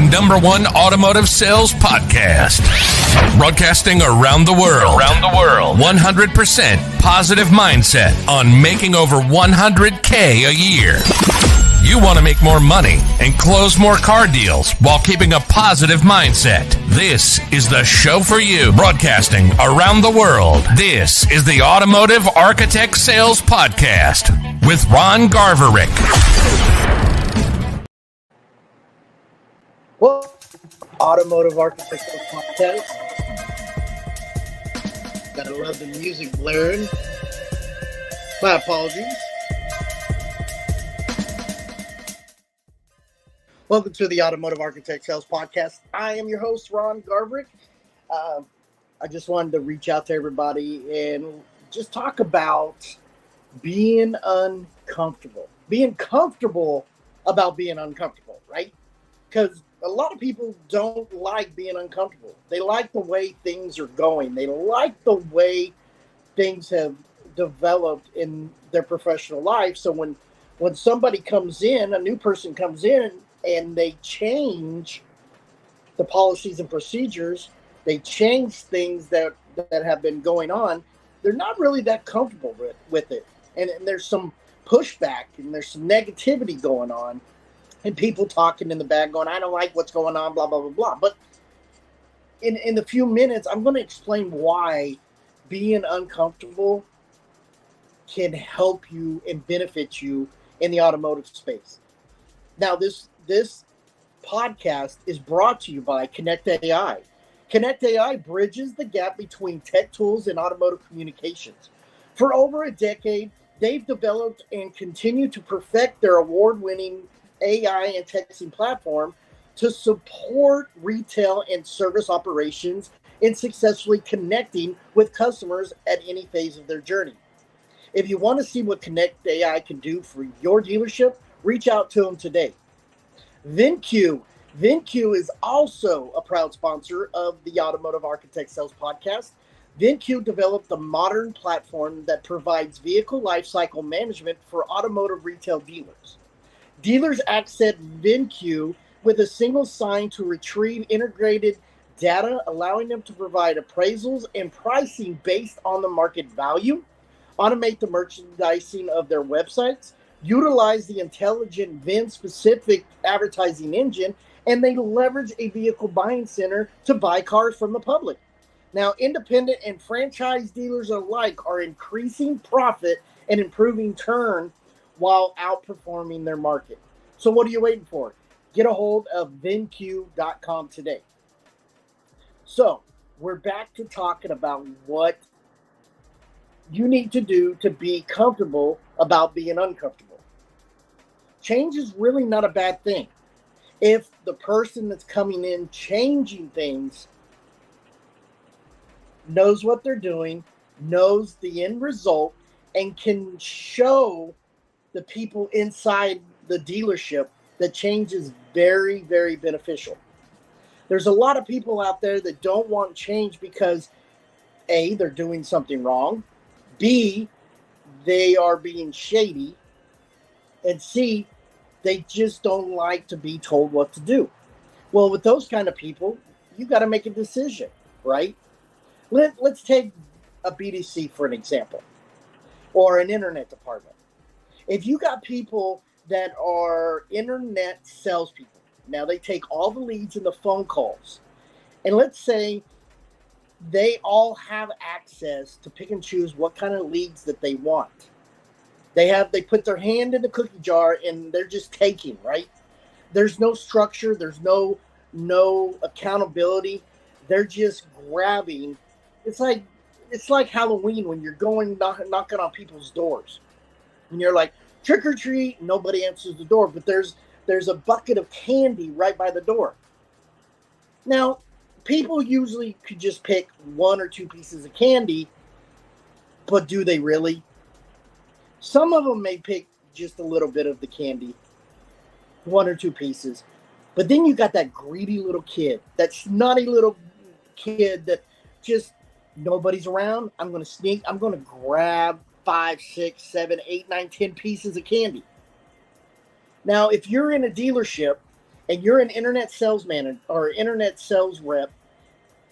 #1 automotive sales podcast. Broadcasting around the world. 100% positive mindset on making over $100K a year. You want to make more money and close more car deals while keeping a positive mindset. This is the show for you. Broadcasting around the world. This is the Automotive Architect Sales Podcast with Ron Garverick. Well, Automotive Architect Sales Podcast. Gotta love the music blaring. My apologies. Welcome to the Automotive Architect Sales Podcast. I am your host, Ron Garverick. I just wanted to reach out to everybody and just talk about being uncomfortable. Being comfortable about being uncomfortable, right? Because a lot of people don't like being uncomfortable. They like the way things are going. They like the way things have developed in their professional life. So when somebody comes in, a new person comes in, and they change the policies and procedures, they change things that have been going on, they're not really that comfortable with it. And there's some pushback and there's some negativity going on and people talking in the back going, I don't like what's going on, blah, blah, blah, blah. But in a few minutes, I'm going to explain why being uncomfortable can help you and benefit you in the automotive space. Now, this podcast is brought to you by Connect AI. Connect AI bridges the gap between tech tools and automotive communications. For over a decade, they've developed and continue to perfect their award-winning AI and texting platform to support retail and service operations in successfully connecting with customers at any phase of their journey. If you want to see what Connect AI can do for your dealership, reach out to them today. VinQ is also a proud sponsor of the Automotive Architect Sales Podcast. VinQ developed a modern platform that provides vehicle lifecycle management for automotive retail dealers. Dealers access VinQ with a single sign to retrieve integrated data, allowing them to provide appraisals and pricing based on the market value, automate the merchandising of their websites, utilize the intelligent VIN-specific advertising engine, and they leverage a vehicle buying center to buy cars from the public. Now, independent and franchise dealers alike are increasing profit and improving turn while outperforming their market. So what are you waiting for? Get a hold of VinQ.com today. So we're back to talking about what you need to do to be comfortable about being uncomfortable. Change is really not a bad thing. If the person that's coming in changing things knows what they're doing, knows the end result, and can show the people inside the dealership that change is very, very beneficial. There's a lot of people out there that don't want change because A, they're doing something wrong, B, they are being shady, and C, they just don't like to be told what to do. Well, with those kind of people, you got to make a decision, right? Let's take a BDC for an example, or an internet department. If you got people that are internet salespeople, now they take all the leads and the phone calls, and let's say they all have access to pick and choose what kind of leads that they want. They put their hand in the cookie jar and they're just taking, right? There's no structure. There's no accountability. They're just grabbing. It's like Halloween when you're going knocking on people's doors. And you're like, trick or treat, nobody answers the door, but there's a bucket of candy right by the door. Now, people usually could just pick one or two pieces of candy, but do they really? Some of them may pick just a little bit of the candy, one or two pieces. But then you got that greedy little kid, that snotty little kid that just nobody's around. I'm going to sneak. I'm going to grab 5, 6, 7, 8, 9, 10 pieces of candy. Now, if you're in a dealership and you're an internet sales manager or internet sales rep,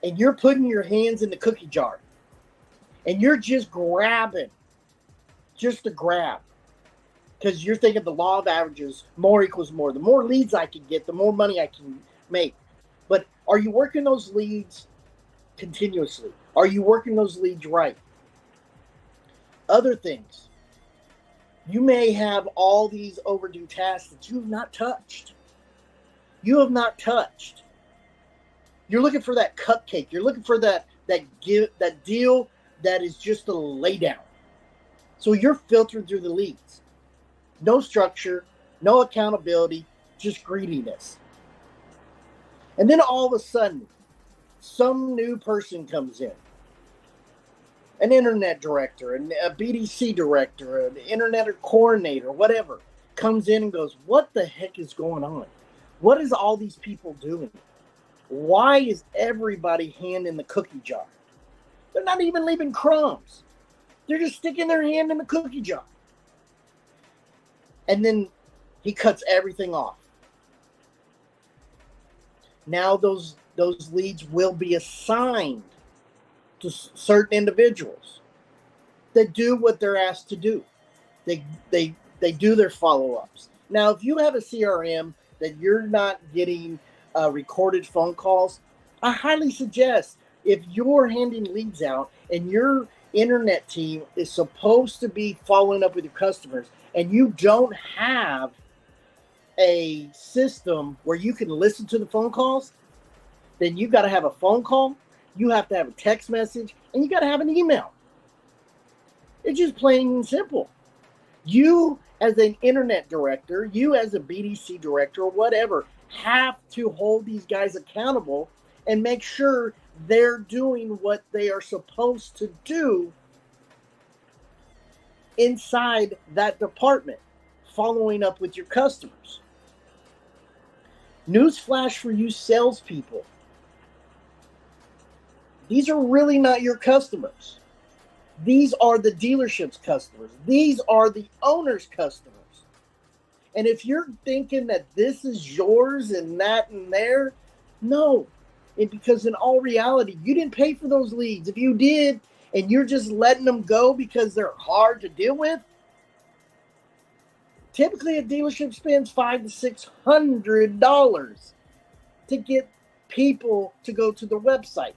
and you're putting your hands in the cookie jar, and you're just grabbing, just to grab, because you're thinking the law of averages, more equals more. The more leads I can get, the more money I can make. But are you working those leads continuously? Are you working those leads right? Other things. You may have all these overdue tasks that you have not touched. You have not touched. You're looking for that cupcake. You're looking for that deal that is just a lay down. So you're filtering through the leads. No structure, no accountability, just greediness. And then all of a sudden, some new person comes in. An internet director, a BDC director, an internet coordinator, whatever, comes in and goes, what the heck is going on? What is all these people doing? Why is everybody hand in the cookie jar? They're not even leaving crumbs. They're just sticking their hand in the cookie jar. And then he cuts everything off. Now those leads will be assigned to certain individuals that do what they're asked to do. They do their follow-ups. Now, if you have a CRM that you're not getting recorded phone calls, I highly suggest, if you're handing leads out and your internet team is supposed to be following up with your customers and you don't have a system where you can listen to the phone calls, then you got to have a phone call, you have to have a text message, and you got to have an email. It's just plain and simple. You as an internet director, you as a BDC director or whatever, have to hold these guys accountable and make sure they're doing what they are supposed to do inside that department, following up with your customers. Newsflash for you salespeople. These are really not your customers. These are the dealership's customers. These are the owner's customers. And if you're thinking that this is yours and that and there, no. Because in all reality, you didn't pay for those leads. If you did, and you're just letting them go because they're hard to deal with, typically a dealership spends $500 to $600 to get people to go to their website.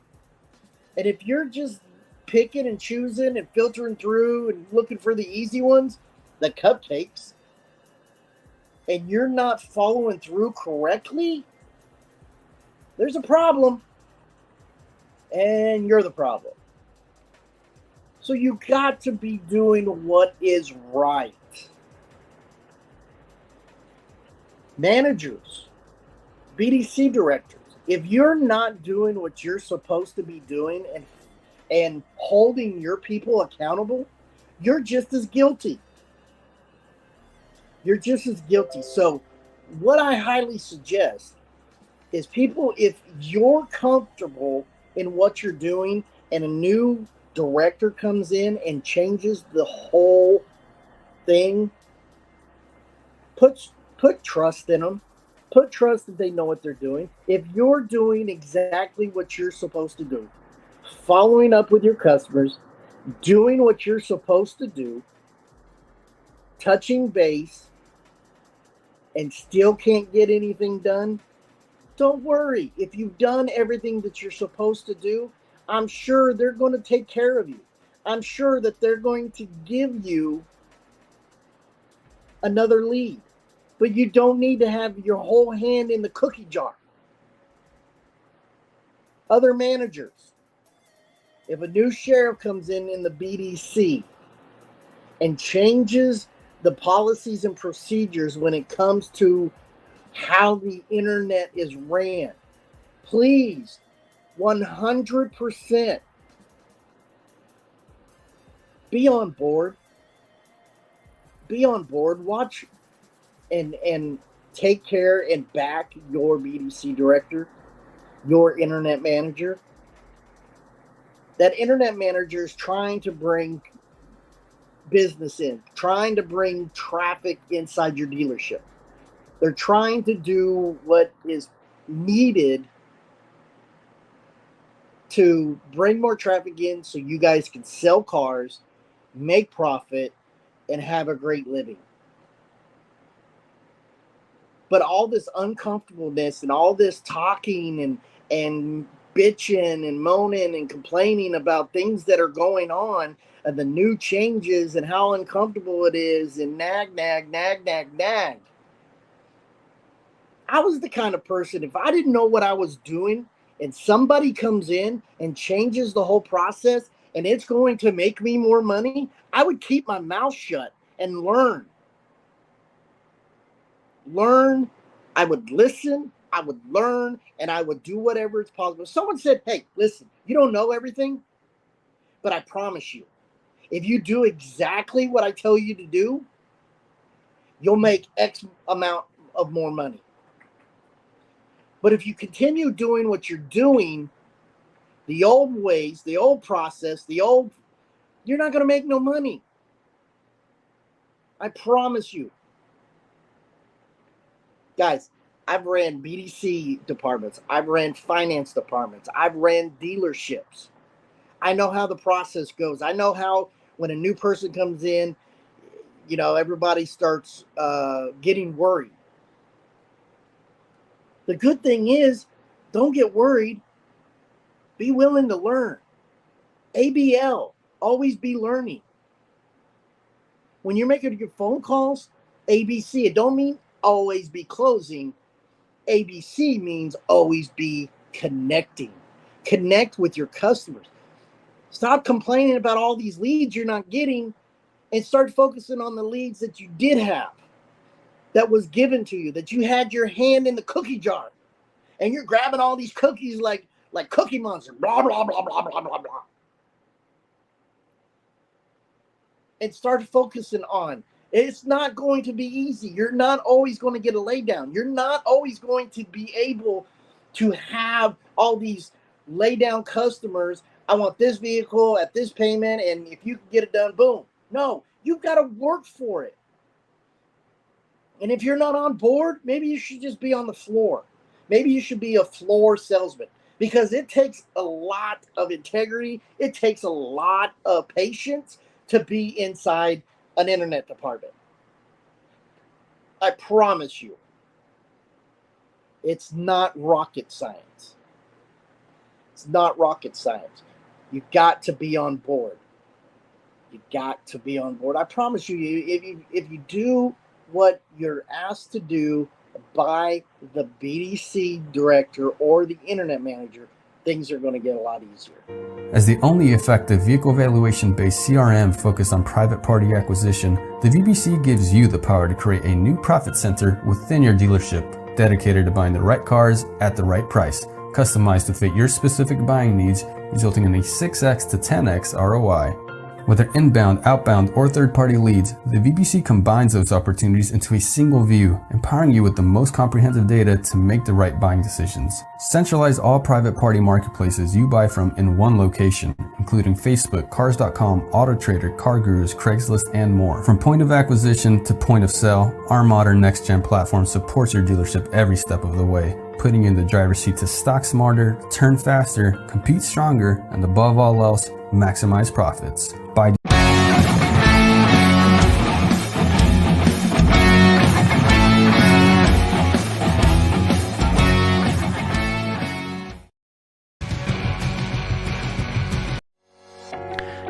And if you're just picking and choosing and filtering through and looking for the easy ones, the cupcakes, and you're not following through correctly, there's a problem. And you're the problem. So you got to be doing what is right. Managers, BDC directors, if you're not doing what you're supposed to be doing and holding your people accountable, you're just as guilty. You're just as guilty. So what I highly suggest is, people, if you're comfortable in what you're doing and a new director comes in and changes the whole thing, put trust in them. Put trust that they know what they're doing. If you're doing exactly what you're supposed to do, following up with your customers, doing what you're supposed to do, touching base, and still can't get anything done, don't worry. If you've done everything that you're supposed to do, I'm sure they're going to take care of you. I'm sure that they're going to give you another lead. But you don't need to have your whole hand in the cookie jar. Other managers, if a new sheriff comes in the BDC and changes the policies and procedures when it comes to how the internet is ran, please, 100% be on board. Be on board. Watch and take care and back your BDC director, your internet manager. That internet manager is trying to bring business in, trying to bring traffic inside your dealership. They're trying to do what is needed to bring more traffic in so you guys can sell cars, make profit, and have a great living. But all this uncomfortableness and all this talking and bitching and moaning and complaining about things that are going on and the new changes and how uncomfortable it is and nag. I was the kind of person, if I didn't know what I was doing and somebody comes in and changes the whole process and it's going to make me more money, I would keep my mouth shut and learn. I would listen, I would learn, and I would do whatever is possible. Someone said, hey, listen, you don't know everything, but I promise you, if you do exactly what I tell you to do, you'll make X amount of more money. But if you continue doing what you're doing, the old ways, the old process, you're not going to make no money. I promise you. Guys, I've ran BDC departments. I've ran finance departments. I've ran dealerships. I know how the process goes. I know how when a new person comes in, everybody starts getting worried. The good thing is, don't get worried. Be willing to learn. ABL, always be learning. When you're making your phone calls, ABC, it don't mean always be closing. ABC means always be connecting. Connect with your customers. Stop complaining about all these leads you're not getting and start focusing on the leads that you did have, that was given to you, that you had your hand in the cookie jar and you're grabbing all these cookies like Cookie Monster, blah, blah, blah, blah, blah, blah, blah. And start focusing on, it's not going to be easy. You're not always going to get a lay down. You're not always going to be able to have all these lay down customers. I want this vehicle at this payment, and if you can get it done, boom. No, you've got to work for it. And if you're not on board, maybe you should just be on the floor. Maybe you should be a floor salesman, because it takes a lot of integrity. It takes a lot of patience to be inside an internet department. I promise you, it's not rocket science. It's not rocket science. You got to be on board. You got to be on board. I promise you, if you do what you're asked to do by the BDC director or the internet manager, things are going to get a lot easier. As the only effective vehicle valuation-based CRM focused on private party acquisition, the VBC gives you the power to create a new profit center within your dealership, dedicated to buying the right cars at the right price, customized to fit your specific buying needs, resulting in a 6x to 10x ROI. Whether inbound, outbound, or third-party leads, the VBC combines those opportunities into a single view, empowering you with the most comprehensive data to make the right buying decisions. Centralize all private party marketplaces you buy from in one location, including Facebook, Cars.com, AutoTrader, CarGurus, Craigslist, and more. From point of acquisition to point of sale, our modern next-gen platform supports your dealership every step of the way, putting you in the driver's seat to stock smarter, turn faster, compete stronger, and above all else, maximize profits. By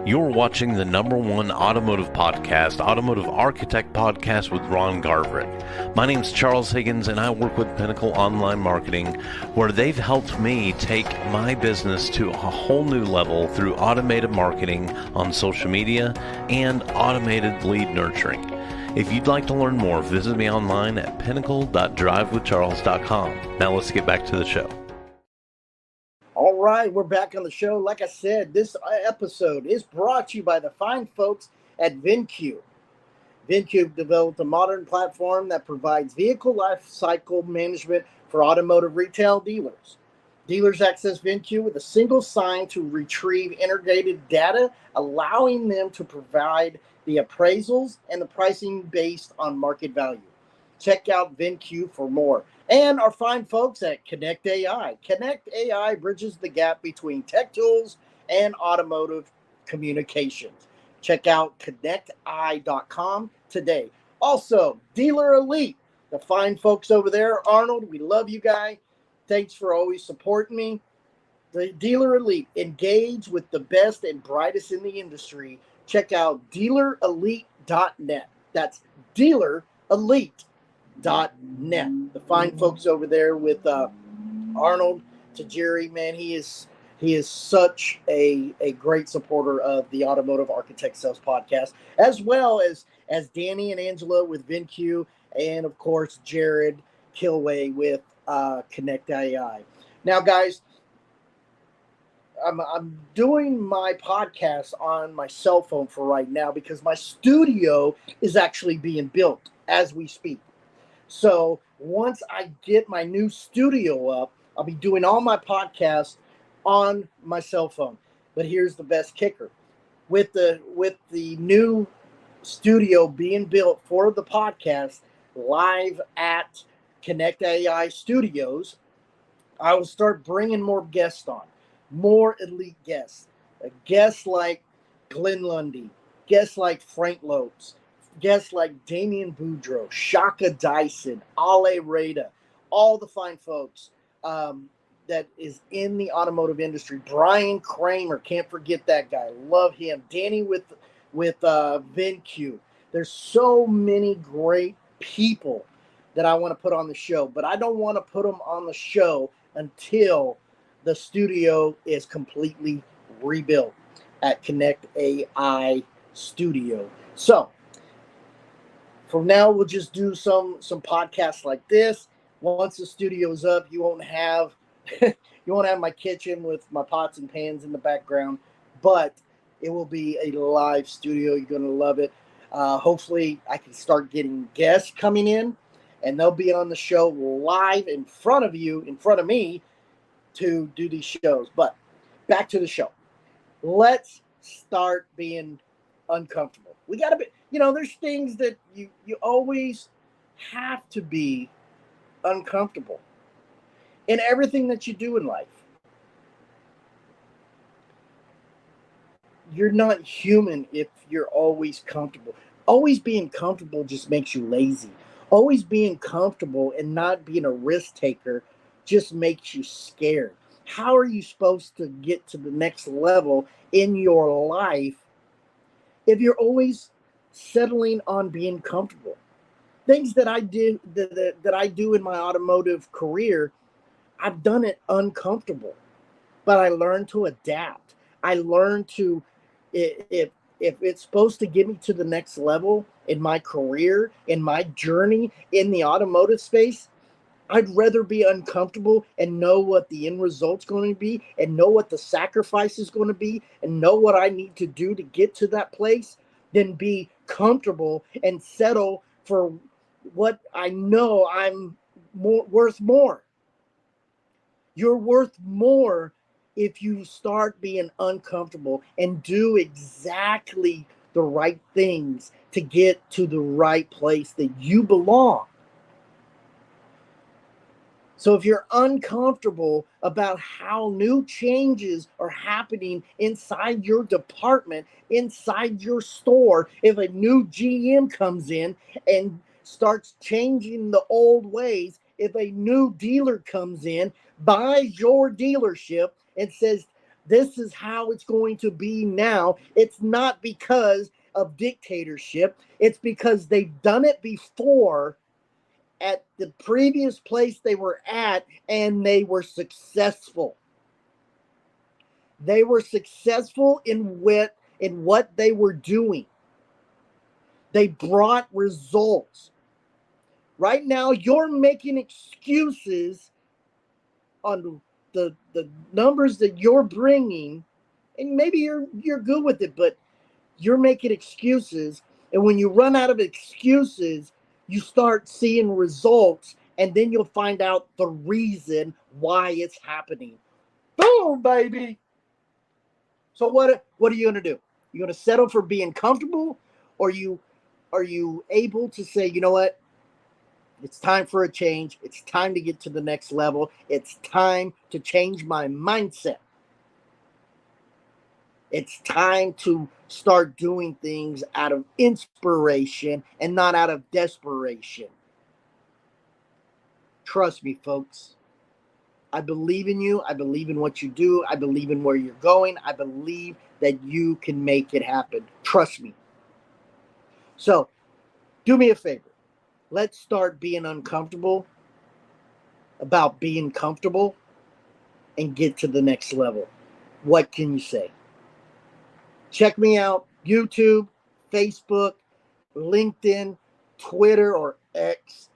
You're watching the #1 automotive podcast, Automotive Architect Podcast with Ron Garverick. My name's Charles Higgins, and I work with Pinnacle Online Marketing, where they've helped me take my business to a whole new level through automated marketing on social media and automated lead nurturing. If you'd like to learn more, visit me online at pinnacle.drivewithcharles.com. Now let's get back to the show. All right, we're back on the show. Like I said, this episode is brought to you by the fine folks at VinQ. VinQ developed a modern platform that provides vehicle life cycle management for automotive retail dealers. Dealers access VinQ with a single sign to retrieve integrated data, allowing them to provide the appraisals and the pricing based on market value. Check out VinQ for more. And our fine folks at Connect AI. Connect AI bridges the gap between tech tools and automotive communications. Check out connecti.com today. Also, Dealer Elite, the fine folks over there. Arnold, we love you guys. Thanks for always supporting me. The Dealer Elite, engage with the best and brightest in the industry. Check out dealerelite.net. That's dealerelite.net. The fine folks over there with Arnold Tajiri, man, he is such a great supporter of the Automotive Architect Sales Podcast, as well as Danny and Angela with VinQ, and of course Jared Kilway with Connect AI. Now, guys, I'm doing my podcast on my cell phone for right now because my studio is actually being built as we speak. So once I get my new studio up, I'll be doing all my podcasts on my cell phone. But here's the best kicker. With the new studio being built for the podcast live at Connect AI Studios, I will start bringing more guests on, more elite guests. Guests like Glenn Lundy, guests like Frank Lopes, guests like Damian Boudreaux, Shaka Dyson, Ale Rada, all the fine folks that is in the automotive industry. Brian Kramer, can't forget that guy. Love him. Danny with VinQ. There's so many great people that I want to put on the show, but I don't want to put them on the show until the studio is completely rebuilt at Connect AI Studio. So for now, we'll just do some podcasts like this. Once the studio is up, you won't have my kitchen with my pots and pans in the background, but it will be a live studio. You're going to love it. Hopefully, I can start getting guests coming in, and they'll be on the show live in front of you, in front of me, to do these shows. But back to the show. Let's start being uncomfortable. We got to be, there's things that you always have to be uncomfortable in everything that you do in life. You're not human if you're always comfortable. Always being comfortable just makes you lazy. Always being comfortable and not being a risk taker just makes you scared. How are you supposed to get to the next level in your life if you're always settling on being comfortable? Things that I do that I do in my automotive career, I've done it uncomfortable, but I learned to adapt. I learned to, if it's supposed to get me to the next level in my career, in my journey in the automotive space, I'd rather be uncomfortable and know what the end result's going to be, and know what the sacrifice is going to be, and know what I need to do to get to that place, than be comfortable and settle for what I know I'm worth more. You're worth more if you start being uncomfortable and do exactly the right things to get to the right place that you belong. So if you're uncomfortable about how new changes are happening inside your department, inside your store, if a new GM comes in and starts changing the old ways, if a new dealer comes in, buys your dealership and says, this is how it's going to be now, it's not because of dictatorship. It's because they've done it before at the previous place they were at, and they were successful. They were successful in what they were doing. They brought results. Right now, you're making excuses on the numbers that you're bringing, and maybe you're good with it, but you're making excuses. And when you run out of excuses, you start seeing results, and then you'll find out the reason why it's happening. Boom, baby. So what are you going to do? You going to settle for being comfortable, or are you able to say, you know what? It's time for a change. It's time to get to the next level. It's time to change my mindset. It's time to start doing things out of inspiration and not out of desperation. Trust me, folks. I believe in you. I believe in what you do. I believe in where you're going. I believe that you can make it happen. Trust me. So, do me a favor. Let's start being uncomfortable about being comfortable and get to the next level. What can you say? Check me out. YouTube, Facebook, LinkedIn, Twitter, or X.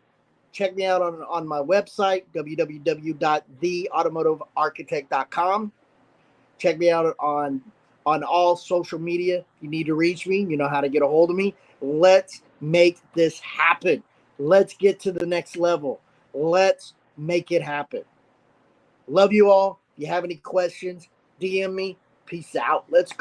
Check me out on my website, www.theautomotivearchitect.com. Check me out on all social media. If you need to reach me, you know how to get a hold of me. Let's make this happen. Let's get to the next level. Let's make it happen. Love you all. If you have any questions, DM me. Peace out. Let's go.